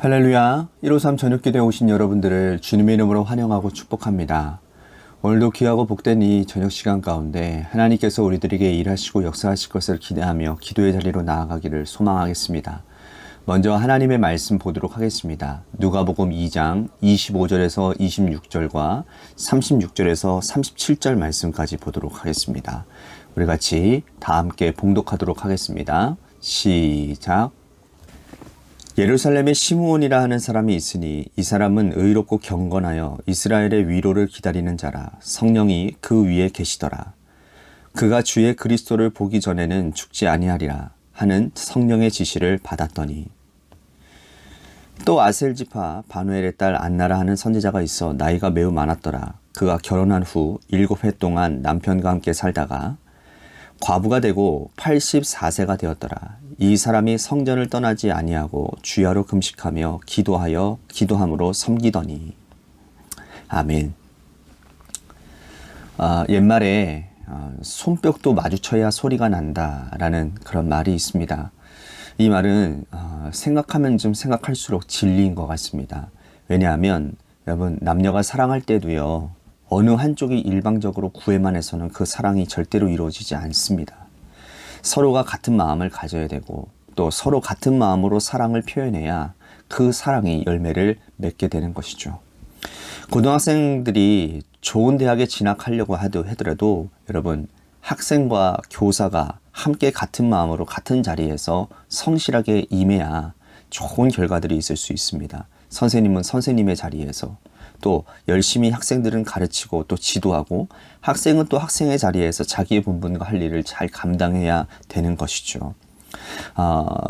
할렐루야, 153 저녁기도에 오신 여러분들을 주님의 이름으로 환영하고 축복합니다. 오늘도 귀하고 복된 이 저녁 시간 가운데 하나님께서 우리들에게 일하시고 역사하실 것을 기대하며 기도의 자리로 나아가기를 소망하겠습니다. 먼저 하나님의 말씀 보도록 하겠습니다. 누가복음 2장 25절에서 26절과 36절에서 37절 말씀까지 보도록 하겠습니다. 우리 같이 다 함께 봉독하도록 하겠습니다. 시작. 예루살렘에 시므온이라 하는 사람이 있으니 이 사람은 의롭고 경건하여 이스라엘의 위로를 기다리는 자라. 성령이 그 위에 계시더라. 그가 주의 그리스도를 보기 전에는 죽지 아니하리라 하는 성령의 지시를 받았더니, 또 아셀지파 바누엘의 딸 안나라 하는 선지자가 있어 나이가 매우 많았더라. 그가 결혼한 후 7해 동안 남편과 함께 살다가 과부가 되고 84세가 되었더라. 이 사람이 성전을 떠나지 아니하고 주야로 금식하며 기도함으로 섬기더니. 아멘. 옛말에 손뼉도 마주쳐야 소리가 난다라는 그런 말이 있습니다. 이 말은 생각하면 좀 생각할수록 진리인 것 같습니다. 왜냐하면 여러분, 남녀가 사랑할 때도요, 어느 한쪽이 일방적으로 구애만 해서는 그 사랑이 절대로 이루어지지 않습니다. 서로가 같은 마음을 가져야 되고 또 서로 같은 마음으로 사랑을 표현해야 그 사랑이 열매를 맺게 되는 것이죠. 고등학생들이 좋은 대학에 진학하려고 하더라도 여러분, 학생과 교사가 함께 같은 마음으로 같은 자리에서 성실하게 임해야 좋은 결과들이 있을 수 있습니다. 선생님은 선생님의 자리에서, 또 열심히 학생들은 가르치고 또 지도하고, 학생은 또 학생의 자리에서 자기의 본분과 할 일을 잘 감당해야 되는 것이죠.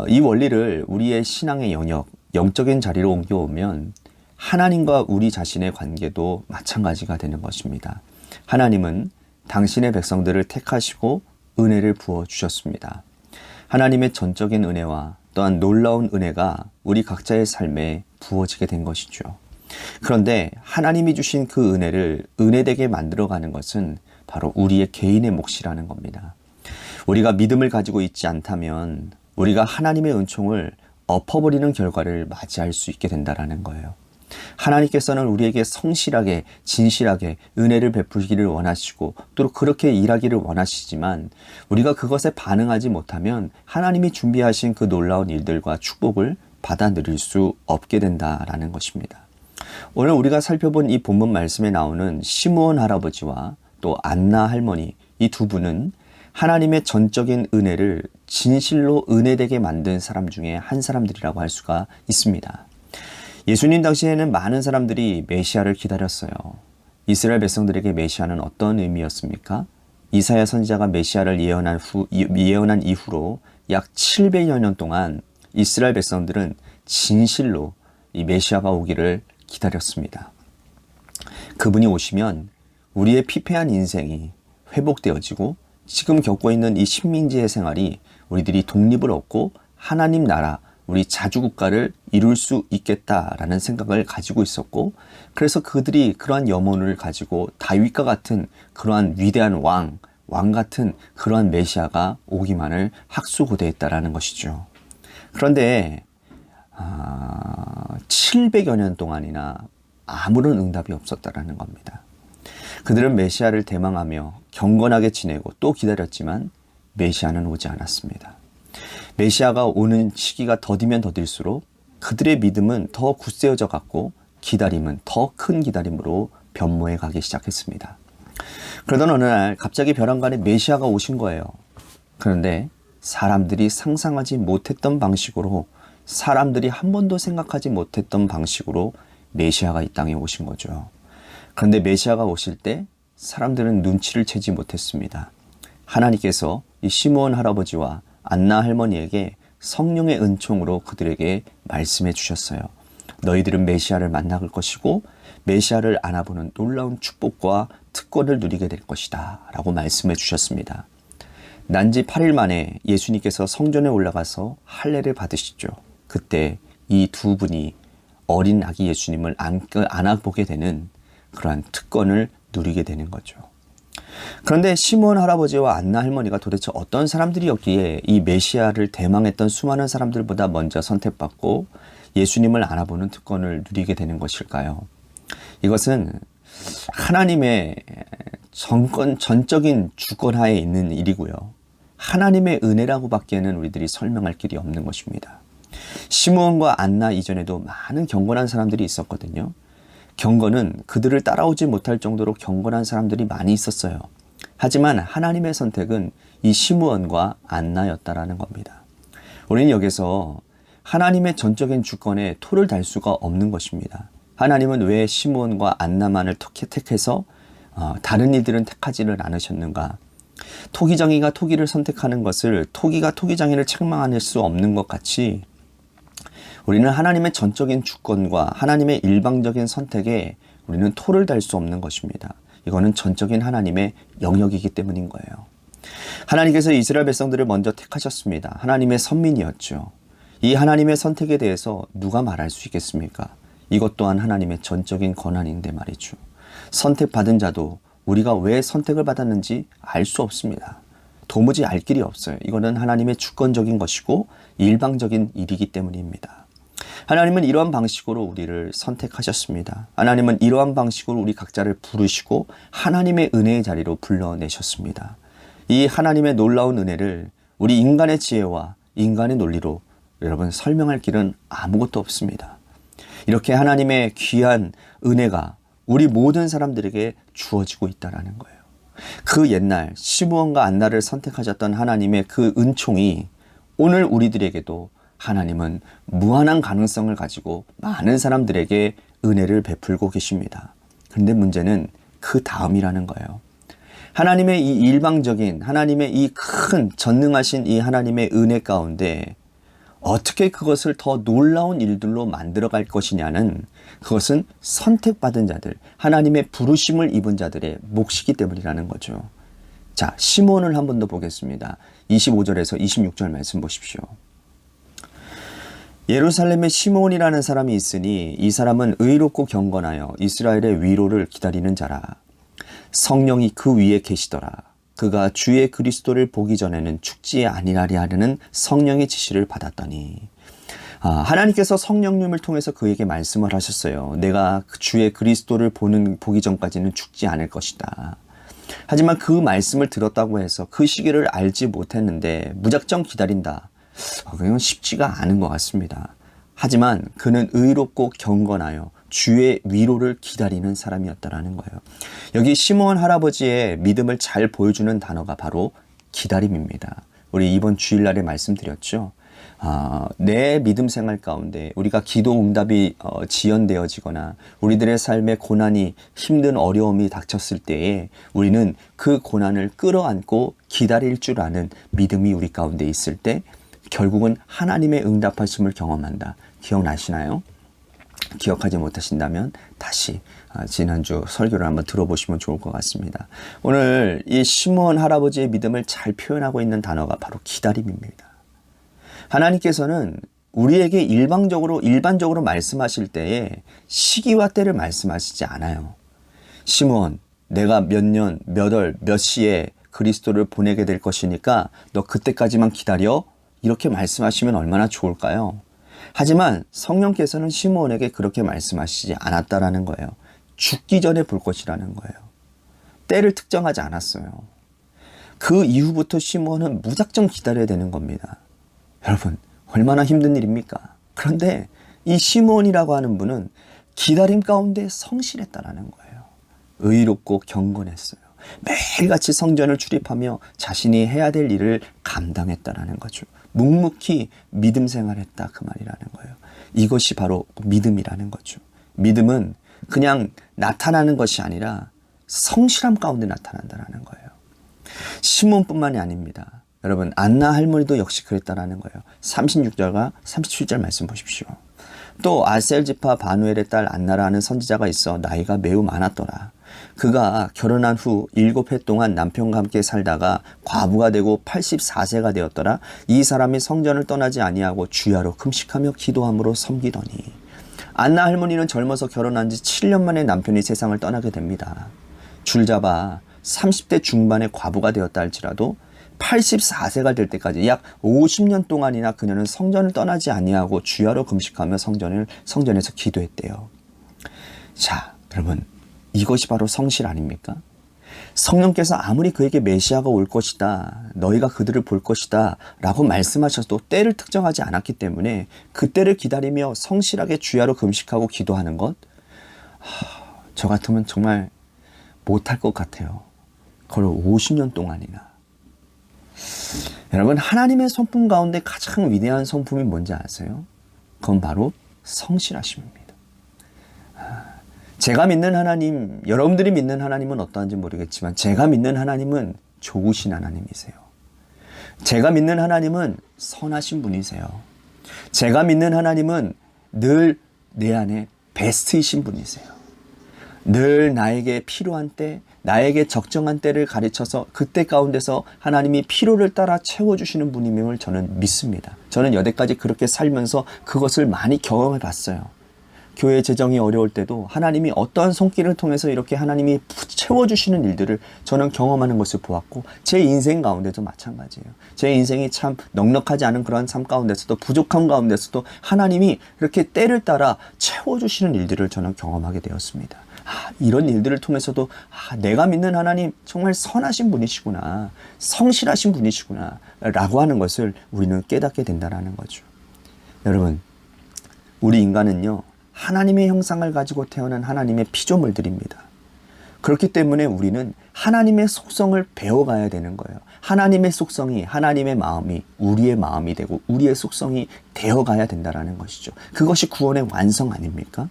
이 원리를 우리의 신앙의 영역, 영적인 자리로 옮겨오면 하나님과 우리 자신의 관계도 마찬가지가 되는 것입니다. 하나님은 당신의 백성들을 택하시고 은혜를 부어주셨습니다. 하나님의 전적인 은혜와 또한 놀라운 은혜가 우리 각자의 삶에 부어지게 된 것이죠. 그런데 하나님이 주신 그 은혜를 은혜되게 만들어가는 것은 바로 우리의 개인의 몫이라는 겁니다. 우리가 믿음을 가지고 있지 않다면 우리가 하나님의 은총을 엎어버리는 결과를 맞이할 수 있게 된다는 거예요. 하나님께서는 우리에게 성실하게 진실하게 은혜를 베푸기를 원하시고 또 그렇게 일하기를 원하시지만, 우리가 그것에 반응하지 못하면 하나님이 준비하신 그 놀라운 일들과 축복을 받아 누릴 수 없게 된다라는 것입니다. 오늘 우리가 살펴본 이 본문 말씀에 나오는 시므온 할아버지와 또 안나 할머니, 이 두 분은 하나님의 전적인 은혜를 진실로 은혜되게 만든 사람 중에 한 사람들이라고 할 수가 있습니다. 예수님 당시에는 많은 사람들이 메시아를 기다렸어요. 이스라엘 백성들에게 메시아는 어떤 의미였습니까? 이사야 선지자가 메시아를 예언한 이후로 약 700여 년 동안 이스라엘 백성들은 진실로 이 메시아가 오기를 기다렸습니다. 그분이 오시면 우리의 피폐한 인생이 회복되어지고 지금 겪고 있는 이 식민지의 생활이 우리들이 독립을 얻고 하나님 나라, 우리 자주국가를 이룰 수 있겠다라는 생각을 가지고 있었고, 그래서 그들이 그러한 염원을 가지고 다윗과 같은 그러한 위대한 왕 같은 그러한 메시아가 오기만을 학수고대했다라는 것이죠. 그런데 700여 년 동안이나 아무런 응답이 없었다라는 겁니다. 그들은 메시아를 대망하며 경건하게 지내고 또 기다렸지만 메시아는 오지 않았습니다. 메시아가 오는 시기가 더디면 더딜수록 그들의 믿음은 더 굳세어져 갔고 기다림은 더 큰 기다림으로 변모해 가기 시작했습니다. 그러던 어느 날 갑자기 벼랑간에 메시아가 오신 거예요. 그런데 사람들이 상상하지 못했던 방식으로, 사람들이 한 번도 생각하지 못했던 방식으로 메시아가 이 땅에 오신 거죠. 그런데 메시아가 오실 때 사람들은 눈치를 채지 못했습니다. 하나님께서 이 시므온 할아버지와 안나 할머니에게 성령의 은총으로 그들에게 말씀해 주셨어요. 너희들은 메시아를 만날 것이고 메시아를 안아보는 놀라운 축복과 특권을 누리게 될 것이다 라고 말씀해 주셨습니다. 난지 8일 만에 예수님께서 성전에 올라가서 할례를 받으시죠. 그때 이 두 분이 어린 아기 예수님을 안아보게 되는 그러한 특권을 누리게 되는 거죠. 그런데 시므온 할아버지와 안나 할머니가 도대체 어떤 사람들이었기에 이 메시아를 대망했던 수많은 사람들보다 먼저 선택받고 예수님을 알아보는 특권을 누리게 되는 것일까요? 이것은 하나님의 전적인 주권하에 있는 일이고요. 하나님의 은혜라고 밖에는 우리들이 설명할 길이 없는 것입니다. 시므온과 안나 이전에도 많은 경건한 사람들이 있었거든요. 경건은 그들을 따라오지 못할 정도로 경건한 사람들이 많이 있었어요. 하지만 하나님의 선택은 이 시므온과 안나였다라는 겁니다. 우리는 여기서 하나님의 전적인 주권에 토를 달 수가 없는 것입니다. 하나님은 왜 시므온과 안나만을 택해서 다른 이들은 택하지를 않으셨는가? 토기장이가 토기를 선택하는 것을 토기가 토기장이를 책망할 수 없는 것 같이 우리는 하나님의 전적인 주권과 하나님의 일방적인 선택에 우리는 토를 달 수 없는 것입니다. 이거는 전적인 하나님의 영역이기 때문인 거예요. 하나님께서 이스라엘 백성들을 먼저 택하셨습니다. 하나님의 선민이었죠. 이 하나님의 선택에 대해서 누가 말할 수 있겠습니까? 이것 또한 하나님의 전적인 권한인데 말이죠. 선택받은 자도 우리가 왜 선택을 받았는지 알 수 없습니다. 도무지 알 길이 없어요. 이거는 하나님의 주권적인 것이고 일방적인 일이기 때문입니다. 하나님은 이러한 방식으로 우리를 선택하셨습니다. 하나님은 이러한 방식으로 우리 각자를 부르시고 하나님의 은혜의 자리로 불러내셨습니다. 이 하나님의 놀라운 은혜를 우리 인간의 지혜와 인간의 논리로 여러분 설명할 길은 아무것도 없습니다. 이렇게 하나님의 귀한 은혜가 우리 모든 사람들에게 주어지고 있다는 거예요. 그 옛날 시므온과 안나를 선택하셨던 하나님의 그 은총이 오늘 우리들에게도 하나님은 무한한 가능성을 가지고 많은 사람들에게 은혜를 베풀고 계십니다. 그런데 문제는 그 다음이라는 거예요. 하나님의 이 일방적인 하나님의 이 큰 전능하신 이 하나님의 은혜 가운데 어떻게 그것을 더 놀라운 일들로 만들어갈 것이냐는 그것은 선택받은 자들, 하나님의 부르심을 입은 자들의 몫이기 때문이라는 거죠. 자, 시므온을 한 번 더 보겠습니다. 25절에서 26절 말씀 보십시오. 예루살렘에 시므온이라는 사람이 있으니 이 사람은 의롭고 경건하여 이스라엘의 위로를 기다리는 자라. 성령이 그 위에 계시더라. 그가 주의 그리스도를 보기 전에는 죽지 아니하리 하려는 성령의 지시를 받았더니 하나님께서 성령님을 통해서 그에게 말씀을 하셨어요. 내가 주의 그리스도를 보기 전까지는 죽지 않을 것이다. 하지만 그 말씀을 들었다고 해서 그 시기를 알지 못했는데 무작정 기다린다. 그건 쉽지가 않은 것 같습니다. 하지만 그는 의롭고 경건하여 주의 위로를 기다리는 사람이었다라는 거예요. 여기 시므온 할아버지의 믿음을 잘 보여주는 단어가 바로 기다림입니다. 우리 이번 주일날에 말씀드렸죠. 내 믿음 생활 가운데 우리가 기도 응답이 지연되어지거나 우리들의 삶에 고난이 힘든 어려움이 닥쳤을 때에 우리는 그 고난을 끌어안고 기다릴 줄 아는 믿음이 우리 가운데 있을 때 결국은 하나님의 응답하심을 경험한다. 기억나시나요? 기억하지 못하신다면 다시 지난주 설교를 한번 들어보시면 좋을 것 같습니다. 오늘 이 시므온 할아버지의 믿음을 잘 표현하고 있는 단어가 바로 기다림입니다. 하나님께서는 우리에게 일반적으로 말씀하실 때에 시기와 때를 말씀하시지 않아요. 시므온, 내가 몇 년, 몇 월, 몇 시에 그리스도를 보내게 될 것이니까 너 그때까지만 기다려. 이렇게 말씀하시면 얼마나 좋을까요? 하지만 성령께서는 시므온에게 그렇게 말씀하시지 않았다라는 거예요. 죽기 전에 볼 것이라는 거예요. 때를 특정하지 않았어요. 그 이후부터 시므온은 무작정 기다려야 되는 겁니다. 여러분, 얼마나 힘든 일입니까? 그런데 이 시므온이라고 하는 분은 기다림 가운데 성실했다라는 거예요. 의롭고 경건했어요. 매일같이 성전을 출입하며 자신이 해야 될 일을 감당했다라는 거죠. 묵묵히 믿음 생활했다 그 말이라는 거예요. 이것이 바로 믿음이라는 거죠. 믿음은 그냥 나타나는 것이 아니라 성실함 가운데 나타난다라는 거예요. 시므온뿐만이 아닙니다. 여러분, 안나 할머니도 역시 그랬다라는 거예요. 36절과 37절 말씀 보십시오. 또 아셀 지파 바누엘의 딸 안나라는 선지자가 있어 나이가 매우 많았더라. 그가 결혼한 후 7해 동안 남편과 함께 살다가 과부가 되고 84세가 되었더라. 이 사람이 성전을 떠나지 아니하고 주야로 금식하며 기도함으로 섬기더니 안나 할머니는 젊어서 결혼한 지 7년 만에 남편이 세상을 떠나게 됩니다. 줄잡아 30대 중반에 과부가 되었다 할지라도 84세가 될 때까지 약 50년 동안이나 그녀는 성전을 떠나지 아니하고 주야로 금식하며 성전에서 기도했대요. 자, 여러분, 이것이 바로 성실 아닙니까? 성령께서 아무리 그에게 메시아가 올 것이다, 너희가 그들을 볼 것이다 라고 말씀하셔도 때를 특정하지 않았기 때문에 그 때를 기다리며 성실하게 주야로 금식하고 기도하는 것, 저 같으면 정말 못할 것 같아요. 그걸 50년 동안이나. 여러분, 하나님의 성품 가운데 가장 위대한 성품이 뭔지 아세요? 그건 바로 성실하심입니다. 제가 믿는 하나님, 여러분들이 믿는 하나님은 어떠한지 모르겠지만 제가 믿는 하나님은 좋으신 하나님이세요. 제가 믿는 하나님은 선하신 분이세요. 제가 믿는 하나님은 늘 내 안에 베스트이신 분이세요. 늘 나에게 필요한 때, 나에게 적정한 때를 가르쳐서 그때 가운데서 하나님이 필요를 따라 채워주시는 분임을 저는 믿습니다. 저는 여태까지 그렇게 살면서 그것을 많이 경험해 봤어요. 교회 재정이 어려울 때도 하나님이 어떠한 손길을 통해서 이렇게 하나님이 채워주시는 일들을 저는 경험하는 것을 보았고, 제 인생 가운데도 마찬가지예요. 제 인생이 참 넉넉하지 않은 그러한 삶 가운데서도, 부족함 가운데서도 하나님이 이렇게 때를 따라 채워주시는 일들을 저는 경험하게 되었습니다. 이런 일들을 통해서도 내가 믿는 하나님 정말 선하신 분이시구나, 성실하신 분이시구나 라고 하는 것을 우리는 깨닫게 된다는 거죠. 여러분, 우리 인간은요, 하나님의 형상을 가지고 태어난 하나님의 피조물들입니다. 그렇기 때문에 우리는 하나님의 속성을 배워가야 되는 거예요. 하나님의 속성이, 하나님의 마음이 우리의 마음이 되고 우리의 속성이 되어가야 된다는 것이죠. 그것이 구원의 완성 아닙니까?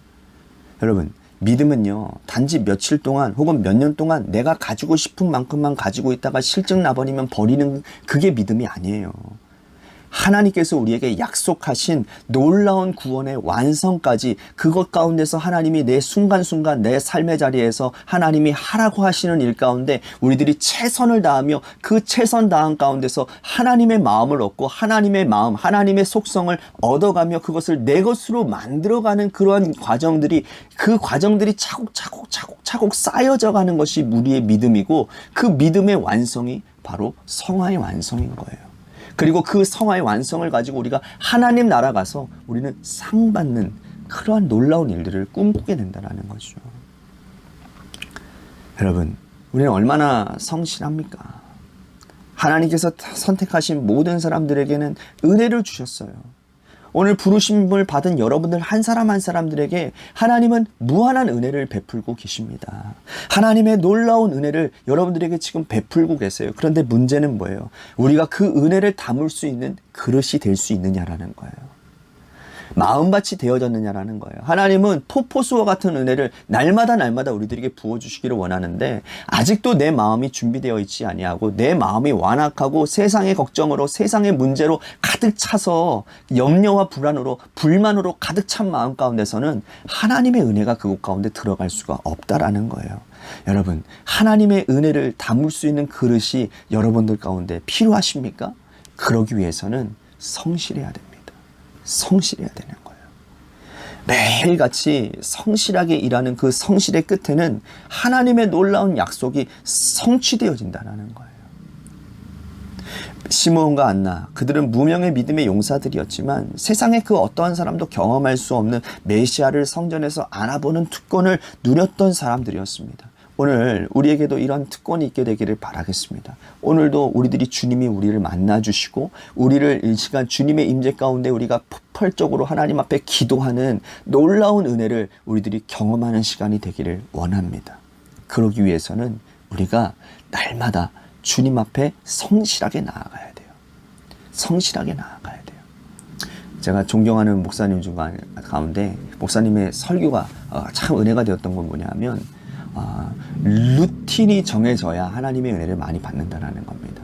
여러분, 믿음은요, 단지 며칠 동안 혹은 몇 년 동안 내가 가지고 싶은 만큼만 가지고 있다가 실증 나버리면 버리는, 그게 믿음이 아니에요. 하나님께서 우리에게 약속하신 놀라운 구원의 완성까지, 그것 가운데서 하나님이 내 순간순간 내 삶의 자리에서 하나님이 하라고 하시는 일 가운데 우리들이 최선을 다하며 그 최선 다한 가운데서 하나님의 마음을 얻고 하나님의 마음, 하나님의 속성을 얻어가며 그것을 내 것으로 만들어가는 그러한 과정들이, 그 과정들이 차곡차곡 쌓여져 가는 것이 우리의 믿음이고, 그 믿음의 완성이 바로 성화의 완성인 거예요. 그리고 그 성화의 완성을 가지고 우리가 하나님 나라 가서 우리는 상 받는 그러한 놀라운 일들을 꿈꾸게 된다는 거죠. 여러분, 우리는 얼마나 성실합니까? 하나님께서 선택하신 모든 사람들에게는 은혜를 주셨어요. 오늘 부르심을 받은 여러분들 한 사람 한 사람들에게 하나님은 무한한 은혜를 베풀고 계십니다. 하나님의 놀라운 은혜를 여러분들에게 지금 베풀고 계세요. 그런데 문제는 뭐예요? 우리가 그 은혜를 담을 수 있는 그릇이 될 수 있느냐라는 거예요. 마음밭이 되어졌느냐라는 거예요. 하나님은 포포수와 같은 은혜를 날마다 우리들에게 부어주시기를 원하는데, 아직도 내 마음이 준비되어 있지 아니하고 내 마음이 완악하고 세상의 걱정으로, 세상의 문제로 가득 차서 염려와 불안으로, 불만으로 가득 찬 마음 가운데서는 하나님의 은혜가 그곳 가운데 들어갈 수가 없다라는 거예요. 여러분, 하나님의 은혜를 담을 수 있는 그릇이 여러분들 가운데 필요하십니까? 그러기 위해서는 성실해야 됩니다. 성실해야 되는 거예요. 매일같이 성실하게 일하는 그 성실의 끝에는 하나님의 놀라운 약속이 성취되어진다는 거예요. 시므온과 안나, 그들은 무명의 믿음의 용사들이었지만 세상의 그 어떠한 사람도 경험할 수 없는 메시아를 성전에서 알아보는 특권을 누렸던 사람들이었습니다. 오늘 우리에게도 이런 특권이 있게 되기를 바라겠습니다. 오늘도 우리들이 주님이 우리를 만나주시고 우리를 이 시간 주님의 임재 가운데 우리가 폭발적으로 하나님 앞에 기도하는 놀라운 은혜를 우리들이 경험하는 시간이 되기를 원합니다. 그러기 위해서는 우리가 날마다 주님 앞에 성실하게 나아가야 돼요. 성실하게 나아가야 돼요. 제가 존경하는 목사님 중 가운데 목사님의 설교가 참 은혜가 되었던 건 뭐냐면, 루틴이 정해져야 하나님의 은혜를 많이 받는다는 겁니다.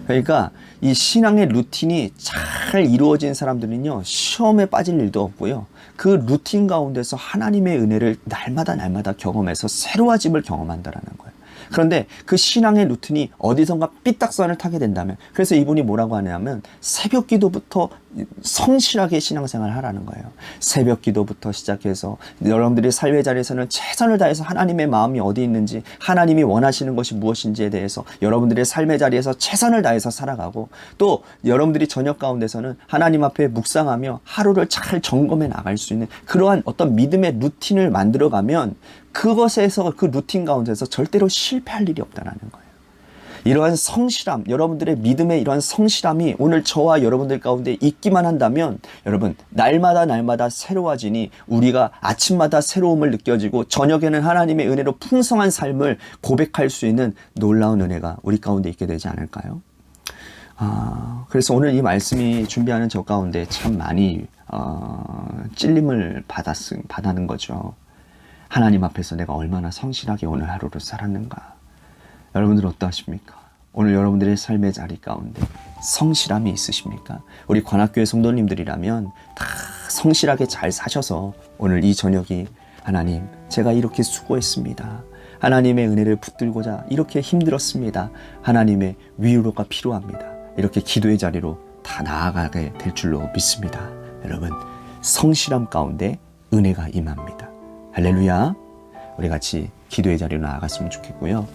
그러니까 이 신앙의 루틴이 잘 이루어진 사람들은요, 시험에 빠질 일도 없고요, 그 루틴 가운데서 하나님의 은혜를 날마다 경험해서 새로워짐을 경험한다는 거예요. 그런데 그 신앙의 루틴이 어디선가 삐딱선을 타게 된다면, 그래서 이분이 뭐라고 하냐면 새벽 기도부터 성실하게 신앙생활을 하라는 거예요. 새벽 기도부터 시작해서 여러분들의 삶의 자리에서는 최선을 다해서 하나님의 마음이 어디 있는지, 하나님이 원하시는 것이 무엇인지에 대해서 여러분들의 삶의 자리에서 최선을 다해서 살아가고, 또 여러분들이 저녁 가운데서는 하나님 앞에 묵상하며 하루를 잘 점검해 나갈 수 있는 그러한 어떤 믿음의 루틴을 만들어가면 그것에서, 그 루틴 가운데서 절대로 실패할 일이 없다는 거예요. 이러한 성실함, 여러분들의 믿음의 이러한 성실함이 오늘 저와 여러분들 가운데 있기만 한다면, 여러분 날마다 새로워지니 우리가 아침마다 새로움을 느껴지고 저녁에는 하나님의 은혜로 풍성한 삶을 고백할 수 있는 놀라운 은혜가 우리 가운데 있게 되지 않을까요? 그래서 오늘 이 말씀이 준비하는 저 가운데 참 많이 찔림을 받는 거죠. 하나님 앞에서 내가 얼마나 성실하게 오늘 하루를 살았는가. 여러분들 어떠하십니까? 오늘 여러분들의 삶의 자리 가운데 성실함이 있으십니까? 우리 관악교회 성도님들이라면 다 성실하게 잘 사셔서 오늘 이 저녁이, 하나님 제가 이렇게 수고했습니다, 하나님의 은혜를 붙들고자 이렇게 힘들었습니다, 하나님의 위로가 필요합니다, 이렇게 기도의 자리로 다 나아가게 될 줄로 믿습니다. 여러분, 성실함 가운데 은혜가 임합니다. 할렐루야. 우리 같이 기도의 자리로 나아갔으면 좋겠고요.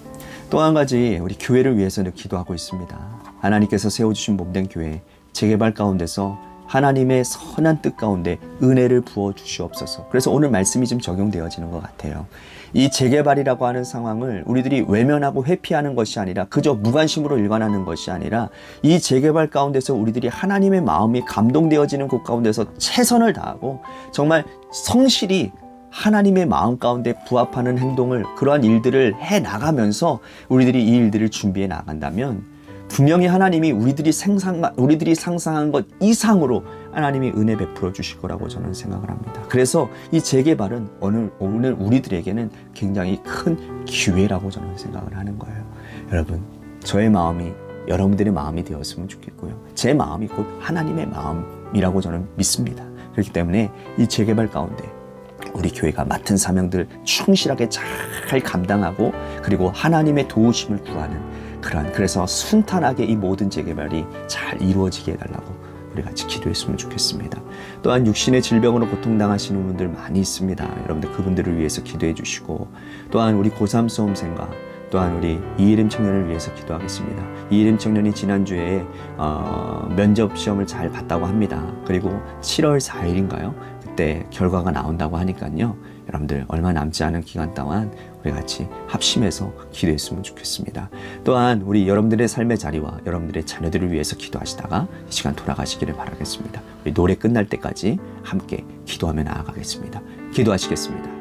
또 한 가지, 우리 교회를 위해서 기도하고 있습니다. 하나님께서 세워주신 몸된 교회 재개발 가운데서 하나님의 선한 뜻 가운데 은혜를 부어 주시옵소서. 그래서 오늘 말씀이 좀 적용되어지는 것 같아요. 이 재개발이라고 하는 상황을 우리들이 외면하고 회피하는 것이 아니라, 그저 무관심으로 일관하는 것이 아니라, 이 재개발 가운데서 우리들이 하나님의 마음이 감동되어지는 곳 가운데서 최선을 다하고 정말 성실히 하나님의 마음 가운데 부합하는 행동을, 그러한 일들을 해 나가면서 우리들이 이 일들을 준비해 나간다면 분명히 하나님이 우리들이 상상한 것 이상으로 하나님이 은혜 베풀어 주실 거라고 저는 생각을 합니다. 그래서 이 재개발은 오늘 우리들에게는 굉장히 큰 기회라고 저는 생각을 하는 거예요. 여러분, 저의 마음이 여러분들의 마음이 되었으면 좋겠고요. 제 마음이 곧 하나님의 마음이라고 저는 믿습니다. 그렇기 때문에 이 재개발 가운데 우리 교회가 맡은 사명들 충실하게 잘 감당하고, 그리고 하나님의 도우심을 구하는 그래서 순탄하게 이 모든 재개발이 잘 이루어지게 해달라고 우리 같이 기도했으면 좋겠습니다. 또한 육신의 질병으로 고통당하시는 분들 많이 있습니다. 여러분들 그분들을 위해서 기도해 주시고, 또한 우리 고3 수험생과 또한 우리 이예림 청년을 위해서 기도하겠습니다. 이예림 청년이 지난주에 면접 시험을 잘 봤다고 합니다. 그리고 7월 4일인가요? 그때 결과가 나온다고 하니까요. 여러분들 얼마 남지 않은 기간 동안 우리 같이 합심해서 기도했으면 좋겠습니다. 또한 우리 여러분들의 삶의 자리와 여러분들의 자녀들을 위해서 기도하시다가 이 시간 돌아가시기를 바라겠습니다. 우리 노래 끝날 때까지 함께 기도하며 나아가겠습니다. 기도하시겠습니다.